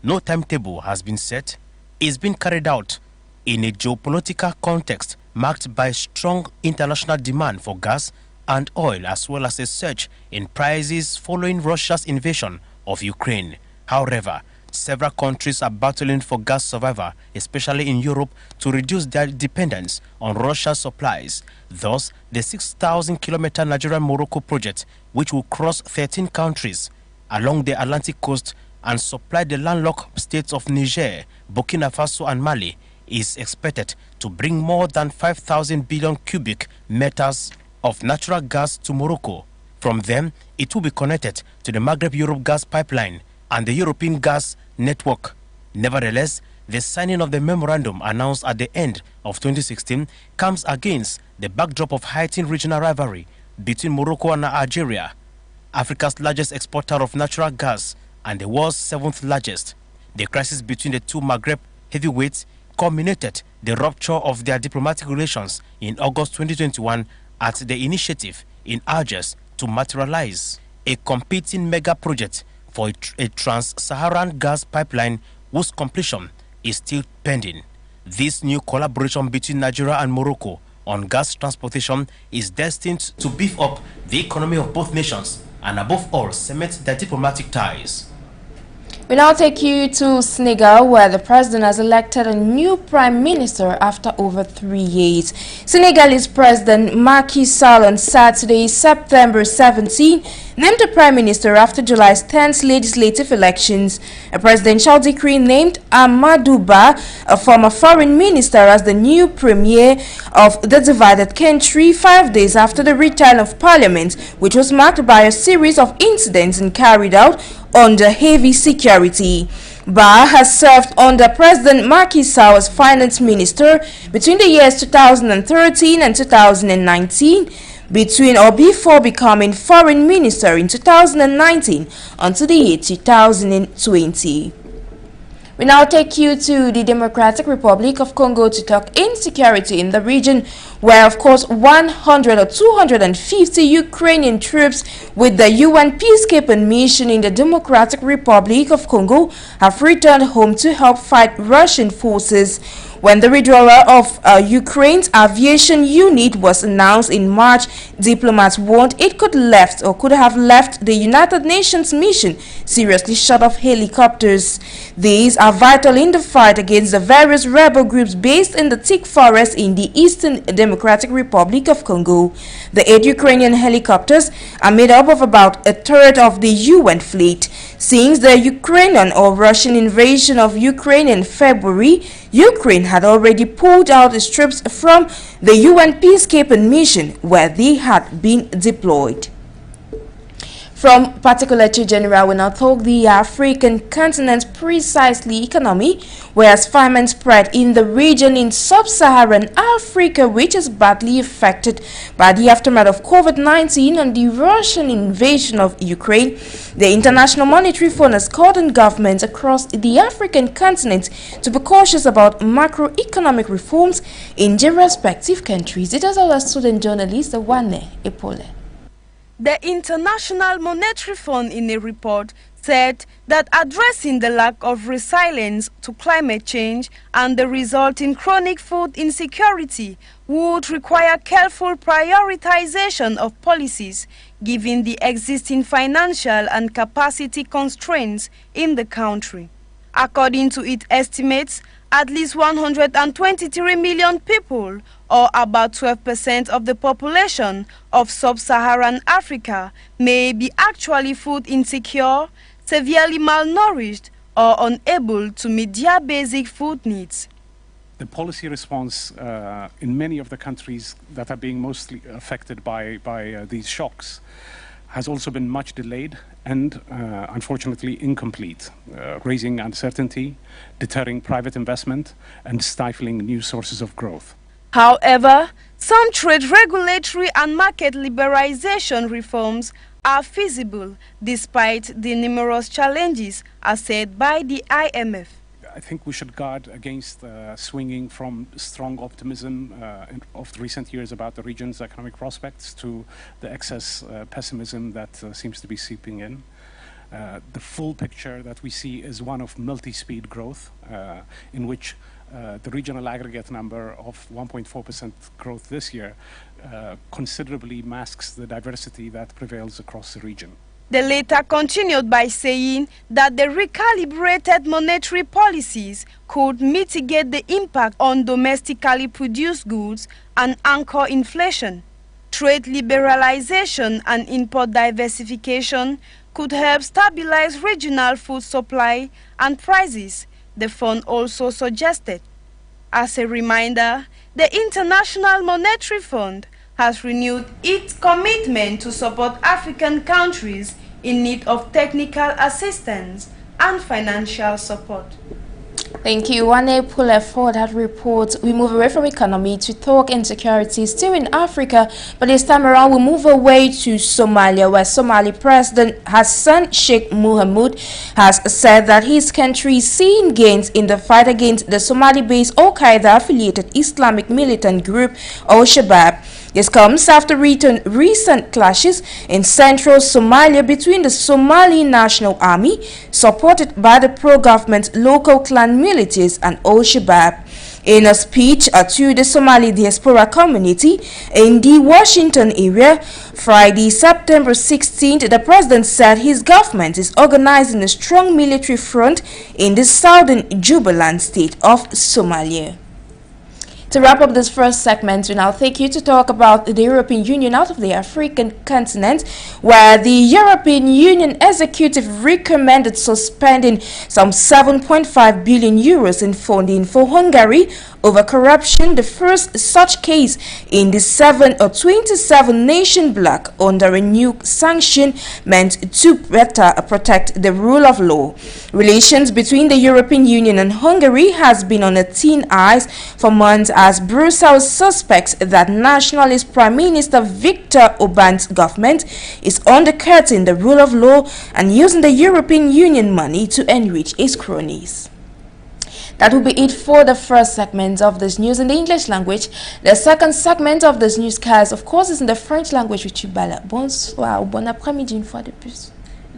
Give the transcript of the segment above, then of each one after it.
no timetable has been set, is being carried out in a geopolitical context marked by strong international demand for gas and oil, as well as a surge in prices following Russia's invasion of Ukraine. However, several countries are battling for gas survival, especially in Europe, to reduce their dependence on Russia's supplies. Thus, the 6,000-kilometer Nigeria-Morocco project, which will cross 13 countries along the Atlantic coast and supply the landlocked states of Niger, Burkina Faso and Mali, is expected to bring more than 5,000 billion cubic meters of natural gas to Morocco. From them, it will be connected to the Maghreb-Europe gas pipeline and the European gas network. Nevertheless, the signing of the memorandum announced at the end of 2016 comes against the backdrop of heightened regional rivalry between Morocco and Algeria, Africa's largest exporter of natural gas and the world's 7th largest. The crisis between the two Maghreb heavyweights culminated the rupture of their diplomatic relations in August 2021 at the initiative in Algiers to materialize a competing mega project for a trans-Saharan gas pipeline whose completion is still pending. This new collaboration between Nigeria and Morocco on gas transportation is destined to beef up the economy of both nations and above all cement their diplomatic ties. We now take you to Senegal, where the president has elected a new prime minister after over 3 years. Senegalese President Macky Sall on Saturday, September 17, named the prime minister after July's 10th legislative elections. A presidential decree named Amadou Ba, a former foreign minister, as the new premier of the divided country 5 days after the return of parliament, which was marked by a series of incidents and carried out under heavy security. Ba has served under President Macky Sall as finance minister between the years 2013 and 2019, before becoming foreign minister in 2019 until the year 2020. We now take you to the Democratic Republic of Congo to talk insecurity in the region, where of course 100 or 250 Ukrainian troops with the UN peacekeeping mission in the Democratic Republic of Congo have returned home to help fight Russian forces. When the withdrawal of Ukraine's aviation unit was announced in March, diplomats warned it could have left the United Nations mission seriously short of helicopters. These are vital in the fight against the various rebel groups based in the thick forest in the Eastern Democratic Republic of Congo. The 8 Ukrainian helicopters are made up of about a third of the UN fleet. Since the Ukrainian or Russian invasion of Ukraine in February, Ukraine had already pulled out its troops from the UN peacekeeping mission where they had been deployed. From particular to general, we now talk the African continent's precisely economy, whereas famine spread in the region in sub-Saharan Africa, which is badly affected by the aftermath of COVID-19 and the Russian invasion of Ukraine. The International Monetary Fund has called on governments across the African continent to be cautious about macroeconomic reforms in their respective countries. It is our student journalist, Wane Epole. The International Monetary Fund, in a report, said that addressing the lack of resilience to climate change and the resulting chronic food insecurity would require careful prioritization of policies, given the existing financial and capacity constraints in the country. According to its estimates, at least 123 million people, or about 12% of the population of sub-Saharan Africa, may be actually food insecure, severely malnourished, or unable to meet their basic food needs. The policy response in many of the countries that are being mostly affected by these shocks has also been much delayed and unfortunately incomplete, raising uncertainty, deterring private investment, and stifling new sources of growth. However, some trade regulatory and market liberalization reforms are feasible despite the numerous challenges, as said by the IMF. I think we should guard against swinging from strong optimism of recent years about the region's economic prospects to the excess pessimism that seems to be seeping in. The full picture that we see is one of multi-speed growth, in which the regional aggregate number of 1.4% growth this year considerably masks the diversity that prevails across the region. The letter continued by saying that the recalibrated monetary policies could mitigate the impact on domestically produced goods and anchor inflation. Trade liberalization and import diversification could help stabilize regional food supply and prices, the fund also suggested. As a reminder, the International Monetary Fund has renewed its commitment to support African countries in need of technical assistance and financial support. Thank you. Wane Pule for that report. We move away from economy to talk insecurity still in Africa, but this time around we move away to Somalia, where Somali President Hassan Sheikh Mohamud has said that his country is seeing gains in the fight against the Somali-based Al-Qaeda affiliated Islamic militant group Al-Shabaab. This comes after recent clashes in central Somalia between the Somali National Army, supported by the pro-government local clan militias, and Al-Shabaab. In a speech to the Somali diaspora community in the Washington area, Friday, September 16th, the president said his government is organizing a strong military front in the southern Jubaland state of Somalia. To wrap up this first segment, we now take you to talk about the European Union out of the African continent, where the European Union executive recommended suspending some 7.5 billion euros in funding for Hungary over corruption, the first such case in the 27-nation bloc under a new sanction meant to better protect the rule of law. Relations between the European Union and Hungary has been on a thin ice for months as Brussels suspects that nationalist Prime Minister Viktor Orban's government is undercutting the rule of law and using the European Union money to enrich its cronies. That will be it for the first segment of this news in the English language. The second segment of this newscast, of course, is in the French language with Chubala. Bonsoir, bon après-midi une fois de plus.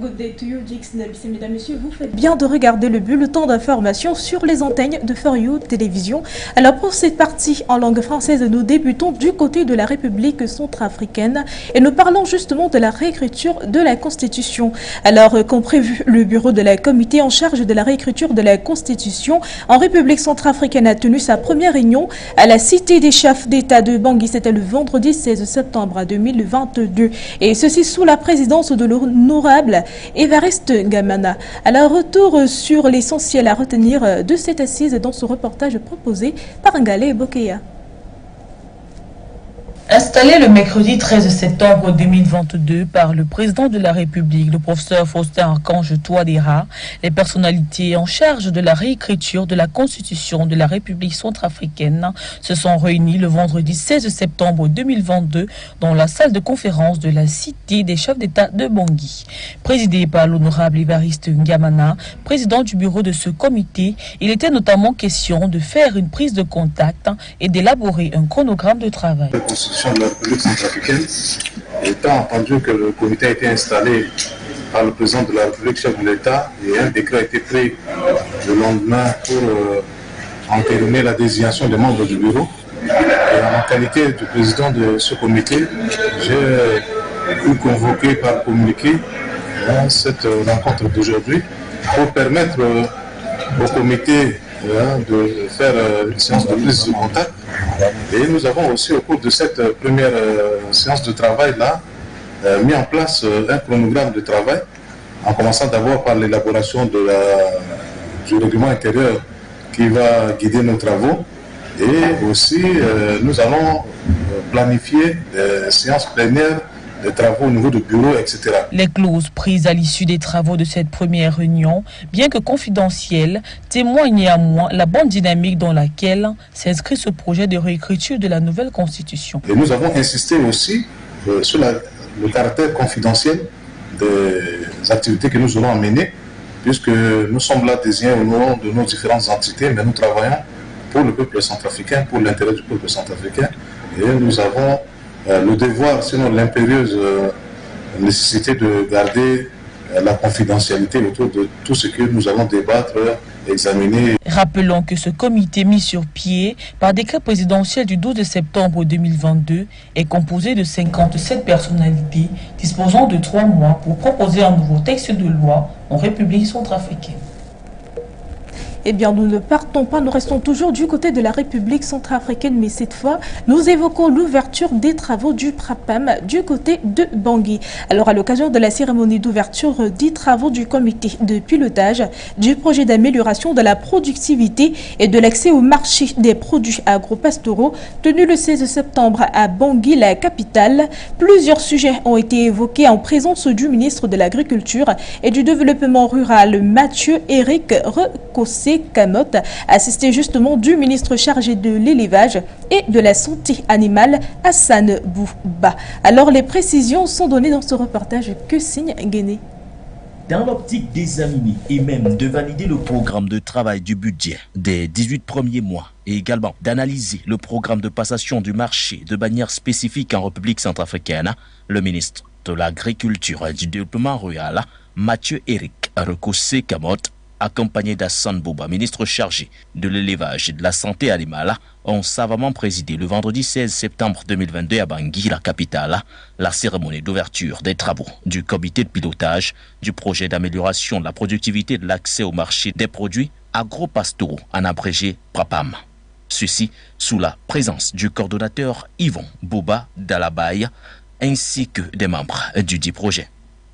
Good day to you, Jix Nabissé. Mesdames, Messieurs, vous faites bien de regarder le bulletin d'information sur les antennes de For You Télévision. Alors pour cette partie en langue française, nous débutons du côté de la République centrafricaine et nous parlons justement de la réécriture de la Constitution. Alors comme prévu, le bureau de la comité en charge de la réécriture de la Constitution en République centrafricaine a tenu sa première réunion à la Cité des chefs d'État de Bangui. C'était le vendredi 16 septembre 2022 et ceci sous la présidence de l'honorable Évariste Gamana. Alors retour sur l'essentiel à retenir de cette assise dans ce reportage proposé par Ngale Bokeya. Installé le mercredi 13 septembre 2022 par le président de la République, le professeur Faustin Archange Touadéra, les personnalités en charge de la réécriture de la Constitution de la République centrafricaine se sont réunies le vendredi 16 septembre 2022 dans la salle de conférence de la Cité des chefs d'État de Bangui. Présidé par l'honorable Évariste Ngamana, président du bureau de ce comité, il était notamment question de faire une prise de contact et d'élaborer un chronogramme de travail. De la République centrafricaine, étant entendu que le comité a été installé par le président de la République, chef de l'État, et un décret a été pris le lendemain pour entériner la désignation des membres du bureau. Et en qualité de président de ce comité, j'ai pu convoquer par communiqué cette rencontre d'aujourd'hui pour permettre au comité de faire une séance de prise de contact. Et nous avons aussi, au cours de cette première séance de travail-là, mis en place un chronogramme de travail, en commençant d'abord par l'élaboration du règlement intérieur qui va guider nos travaux. Et aussi, nous allons planifier des séances plénières, des travaux au niveau du bureau, etc. Les clauses prises à l'issue des travaux de cette première réunion, bien que confidentielles, témoignent néanmoins la bonne dynamique dans laquelle s'inscrit ce projet de réécriture de la nouvelle Constitution. Et nous avons insisté aussi sur le caractère confidentiel des activités que nous aurons à mener, puisque nous sommes là désignés au nom de nos différentes entités, mais nous travaillons pour le peuple centrafricain, pour l'intérêt du peuple centrafricain, et nous avons le devoir, sinon l'impérieuse nécessité de garder la confidentialité autour de tout ce que nous allons débattre, examiner. Rappelons que ce comité mis sur pied par décret présidentiel du 12 septembre 2022 est composé de 57 personnalités disposant de 3 mois pour proposer un nouveau texte de loi en République centrafricaine. Eh bien, nous ne partons pas, nous restons toujours du côté de la République centrafricaine, mais cette fois, nous évoquons l'ouverture des travaux du PRAPAM du côté de Bangui. Alors, à l'occasion de la cérémonie d'ouverture des travaux du comité de pilotage du projet d'amélioration de la productivité et de l'accès au marché des produits agro-pastoraux, tenu le 16 septembre à Bangui, la capitale, plusieurs sujets ont été évoqués en présence du ministre de l'Agriculture et du Développement rural, Mathieu-Éric Recossé Camotte, assisté justement du ministre chargé de l'élevage et de la santé animale, Hassan Bouba. Alors les précisions sont données dans ce reportage. Que signe Guéné? Dans l'optique d'examiner et même de valider le programme de travail du budget des 18 premiers mois et également d'analyser le programme de passation du marché de bannières spécifiques en République centrafricaine, le ministre de l'Agriculture et du Développement rural, Mathieu-Éric Recossé Camotte, accompagné d'Hassan Bouba, ministre chargé de l'élevage et de la santé animale, ont savamment présidé le vendredi 16 septembre 2022 à Bangui, la capitale, la cérémonie d'ouverture des travaux du comité de pilotage du projet d'amélioration de la productivité et de l'accès au marché des produits agro-pastoraux, en abrégé PRAPAM. Ceci sous la présence du coordonnateur Yvon Bouba Dalabaye ainsi que des membres du dit projet.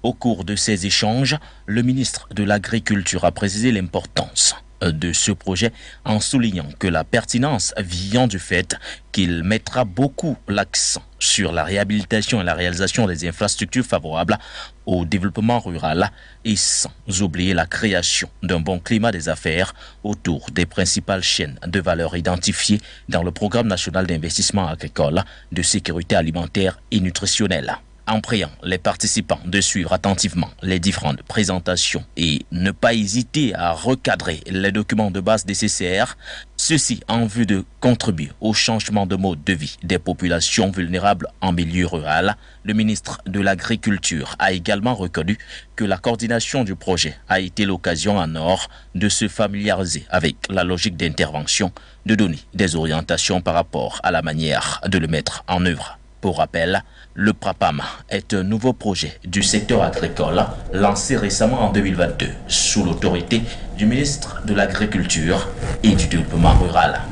Au cours de ces échanges, le ministre de l'Agriculture a précisé l'importance de ce projet en soulignant que la pertinence vient du fait qu'il mettra beaucoup l'accent sur la réhabilitation et la réalisation des infrastructures favorables au développement rural et sans oublier la création d'un bon climat des affaires autour des principales chaînes de valeur identifiées dans le programme national d'investissement agricole, de sécurité alimentaire et nutritionnelle. En priant les participants de suivre attentivement les différentes présentations et ne pas hésiter à recadrer les documents de base nécessaires, ceci en vue de contribuer au changement de mode de vie des populations vulnérables en milieu rural. Le ministre de l'Agriculture a également reconnu que la coordination du projet a été l'occasion en or de se familiariser avec la logique d'intervention, de donner des orientations par rapport à la manière de le mettre en œuvre. Pour rappel, le PRAPAM est un nouveau projet du secteur agricole lancé récemment en 2022 sous l'autorité du ministre de l'Agriculture et du Développement rural.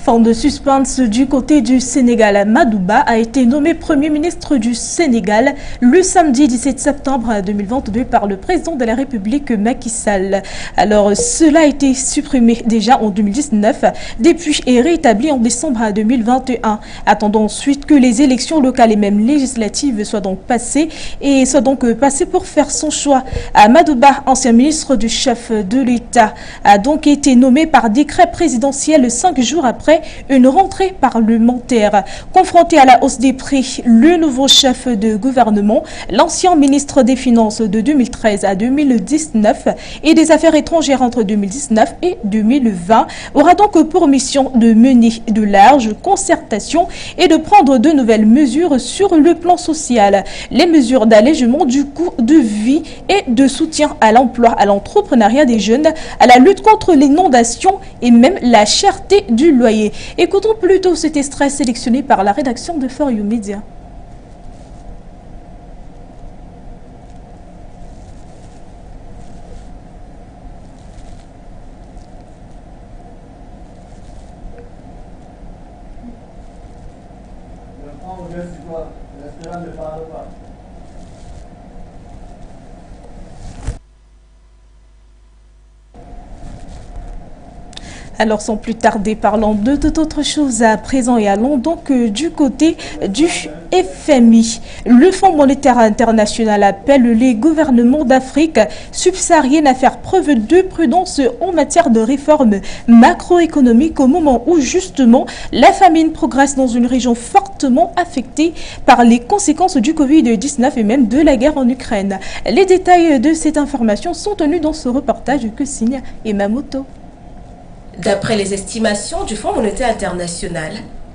Fin de suspense du côté du Sénégal. Madouba a été nommé Premier ministre du Sénégal le samedi 17 septembre 2022 par le président de la République Macky Sall. Alors cela a été supprimé déjà en 2019, depuis et rétabli en décembre 2021. Attendons ensuite que les élections locales et même législatives soient donc passées pour faire son choix. Madouba, ancien ministre du chef de l'État, a donc été nommé par décret présidentiel 5 jours après une rentrée parlementaire. Confronté à la hausse des prix, le nouveau chef de gouvernement, l'ancien ministre des Finances de 2013 à 2019 et des Affaires étrangères entre 2019 et 2020, aura donc pour mission de mener de larges concertations et de prendre de nouvelles mesures sur le plan social. Les mesures d'allègement du coût de vie et de soutien à l'emploi, à l'entrepreneuriat des jeunes, à la lutte contre l'inondation et même la cherté du loyer. Écoutons plutôt cet extrait sélectionné par la rédaction de For You Media. Alors sans plus tarder, parlons de toute autre chose à présent et allons donc du côté du FMI. Le Fonds monétaire international appelle les gouvernements d'Afrique subsaharienne à faire preuve de prudence en matière de réformes macroéconomiques au moment où justement la famine progresse dans une région fortement affectée par les conséquences du Covid-19 et même de la guerre en Ukraine. Les détails de cette information sont tenus dans ce reportage que signe Emamoto. D'après les estimations du Fonds monétaire international,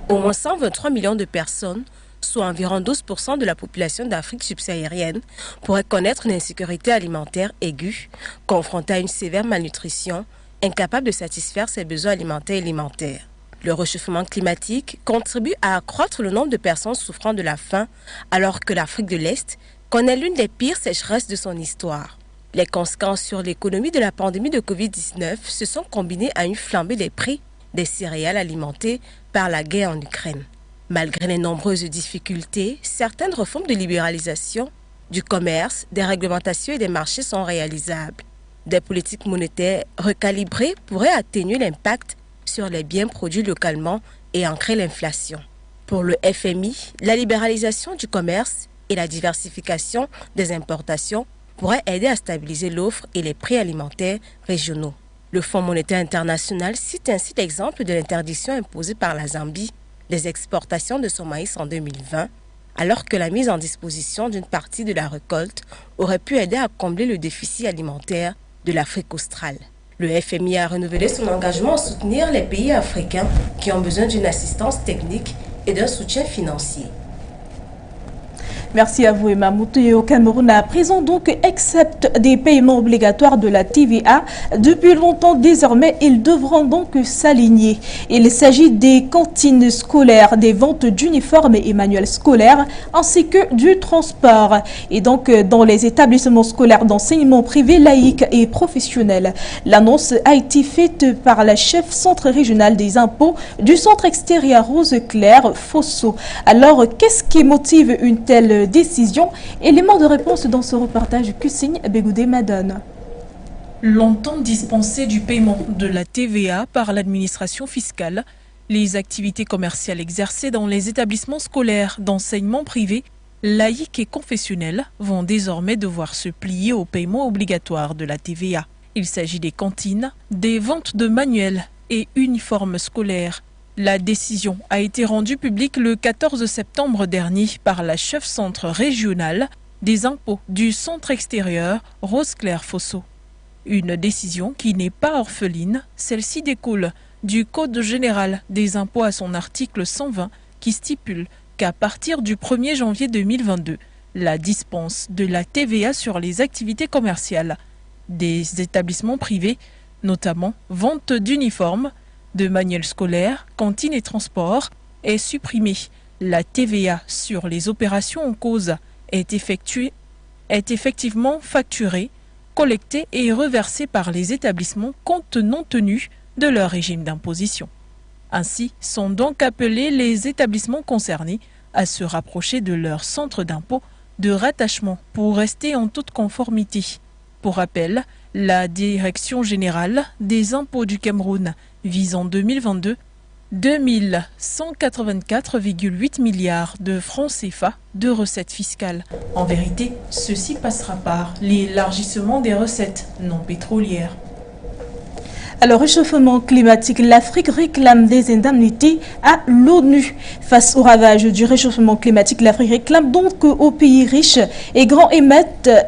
au moins 123 millions de personnes soit environ 12% de la population d'Afrique subsaharienne, pourrait connaître une insécurité alimentaire aiguë, confrontée à une sévère malnutrition, incapable de satisfaire ses besoins alimentaires et alimentaires. Le réchauffement climatique contribue à accroître le nombre de personnes souffrant de la faim, alors que l'Afrique de l'Est connaît l'une des pires sécheresses de son histoire. Les conséquences sur l'économie de la pandémie de Covid-19 se sont combinées à une flambée des prix des céréales alimentées par la guerre en Ukraine. Malgré les nombreuses difficultés, certaines réformes de libéralisation du commerce, des réglementations et des marchés sont réalisables. Des politiques monétaires recalibrées pourraient atténuer l'impact sur les biens produits localement et ancrer l'inflation. Pour le FMI, la libéralisation du commerce et la diversification des importations pourraient aider à stabiliser l'offre et les prix alimentaires régionaux. Le Fonds monétaire international cite ainsi l'exemple de l'interdiction imposée par la Zambie des exportations de son maïs en 2020, alors que la mise en disposition d'une partie de la récolte aurait pu aider à combler le déficit alimentaire de l'Afrique australe. Le FMI a renouvelé son engagement à soutenir les pays africains qui ont besoin d'une assistance technique et d'un soutien financier. Merci à vous, Emma Moutou. Et au Cameroun, à présent, donc, accepte des paiements obligatoires de la TVA. Depuis longtemps, désormais, ils devront donc s'aligner. Il s'agit des cantines scolaires, des ventes d'uniformes et manuels scolaires, ainsi que du transport. Et donc, dans les établissements scolaires d'enseignement privé, laïque et professionnel. L'annonce a été faite par la chef centre régional des impôts du centre extérieur Rose-Claire, Fosso. Alors, qu'est-ce qui motive une telle décision? Élément de réponse dans ce reportage que signe Bégoudé Madone. Longtemps dispensé du paiement de la TVA par l'administration fiscale, les activités commerciales exercées dans les établissements scolaires d'enseignement privé, laïques et confessionnels vont désormais devoir se plier au paiement obligatoire de la TVA. Il s'agit des cantines, des ventes de manuels et uniformes scolaires. La décision a été rendue publique le 14 septembre dernier par la chef centre régionale des impôts du centre extérieur Rose-Claire Fosso. Une décision qui n'est pas orpheline, celle-ci découle du Code général des impôts à son article 120 qui stipule qu'à partir du 1er janvier 2022, la dispense de la TVA sur les activités commerciales des établissements privés, notamment vente d'uniformes, de manuels scolaires, cantines et transports, est supprimée. La TVA sur les opérations en cause est effectivement facturée, collectée et reversée par les établissements compte non tenu de leur régime d'imposition. Ainsi sont donc appelés les établissements concernés à se rapprocher de leur centre d'impôt de rattachement pour rester en toute conformité. Pour rappel, la Direction générale des impôts du Cameroun vise en 2022 2184,8 milliards de francs CFA de recettes fiscales. En vérité, ceci passera par l'élargissement des recettes non pétrolières. Alors, réchauffement climatique, l'Afrique réclame des indemnités à l'ONU. Face au ravage du réchauffement climatique, l'Afrique réclame donc aux pays riches et grands émetteurs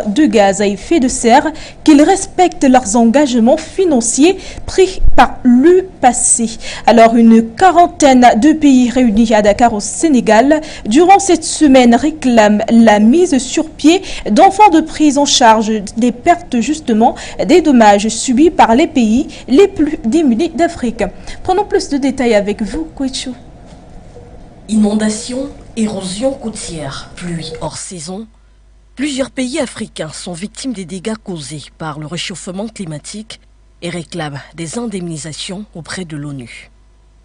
de gaz à effet de serre qu'ils respectent leurs engagements financiers pris par le passé. Alors, une quarantaine de pays réunis à Dakar au Sénégal durant cette semaine réclament la mise sur pied d'un fonds de prise en charge des pertes justement des dommages subis par les pays les plus démunis d'Afrique. Prenons plus de détails avec vous, Kouetchou. Inondations, érosion côtière, pluie hors saison. Plusieurs pays africains sont victimes des dégâts causés par le réchauffement climatique et réclament des indemnisations auprès de l'ONU.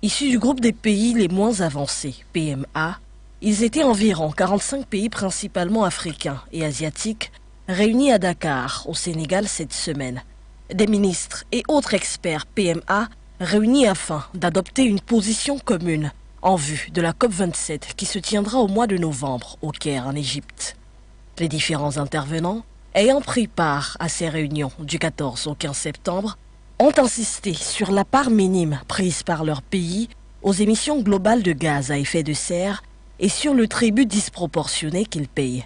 Issus du groupe des pays les moins avancés, PMA, ils étaient environ 45 pays principalement africains et asiatiques réunis à Dakar, au Sénégal, cette semaine. Des ministres et autres experts PMA réunis afin d'adopter une position commune en vue de la COP27 qui se tiendra au mois de novembre au Caire en Égypte. Les différents intervenants ayant pris part à ces réunions du 14 au 15 septembre ont insisté sur la part minime prise par leur pays aux émissions globales de gaz à effet de serre et sur le tribut disproportionné qu'ils payent.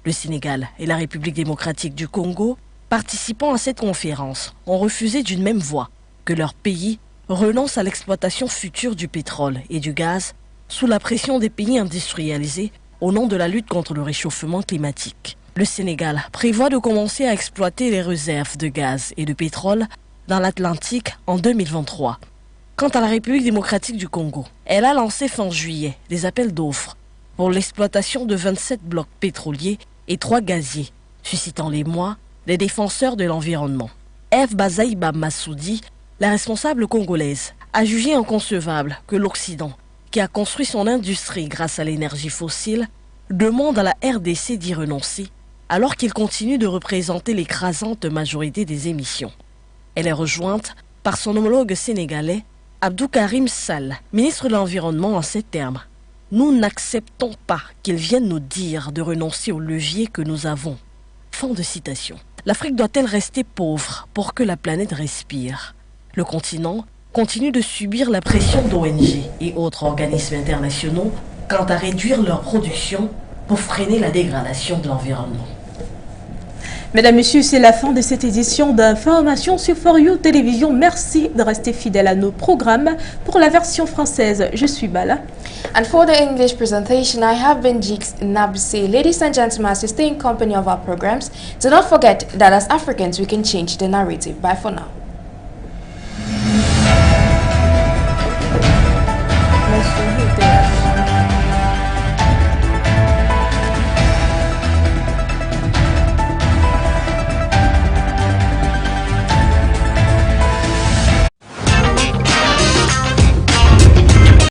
Le Sénégal et la République démocratique du Congo, participant à cette conférence, ont refusé d'une même voix que leur pays renonce à l'exploitation future du pétrole et du gaz sous la pression des pays industrialisés au nom de la lutte contre le réchauffement climatique. Le Sénégal prévoit de commencer à exploiter les réserves de gaz et de pétrole dans l'Atlantique en 2023. Quant à la République démocratique du Congo, elle a lancé fin juillet des appels d'offres pour l'exploitation de 27 blocs pétroliers et 3 gaziers, suscitant l'émoi des défenseurs de l'environnement. Eve Bazaïba Massoudi, la responsable congolaise, a jugé inconcevable que l'Occident, qui a construit son industrie grâce à l'énergie fossile, demande à la RDC d'y renoncer, alors qu'il continue de représenter l'écrasante majorité des émissions. Elle est rejointe par son homologue sénégalais, Abdou Karim Sall, ministre de l'Environnement, en ces termes. « Nous n'acceptons pas qu'ils viennent nous dire de renoncer aux leviers que nous avons. » Fin de citation. L'Afrique doit-elle rester pauvre pour que la planète respire? Le continent continue de subir la pression d'ONG et autres organismes internationaux quant à réduire leur production pour freiner la dégradation de l'environnement. Mesdames, Messieurs, c'est la fin de cette édition d'information sur For You Télévision. Merci de rester fidèles à nos programmes. Pour la version française, je suis Bala. And for the English presentation, I have been Jix Nabse. Ladies and gentlemen, as you stay in company of our programs, do not forget that as Africans, we can change the narrative. Bye for now.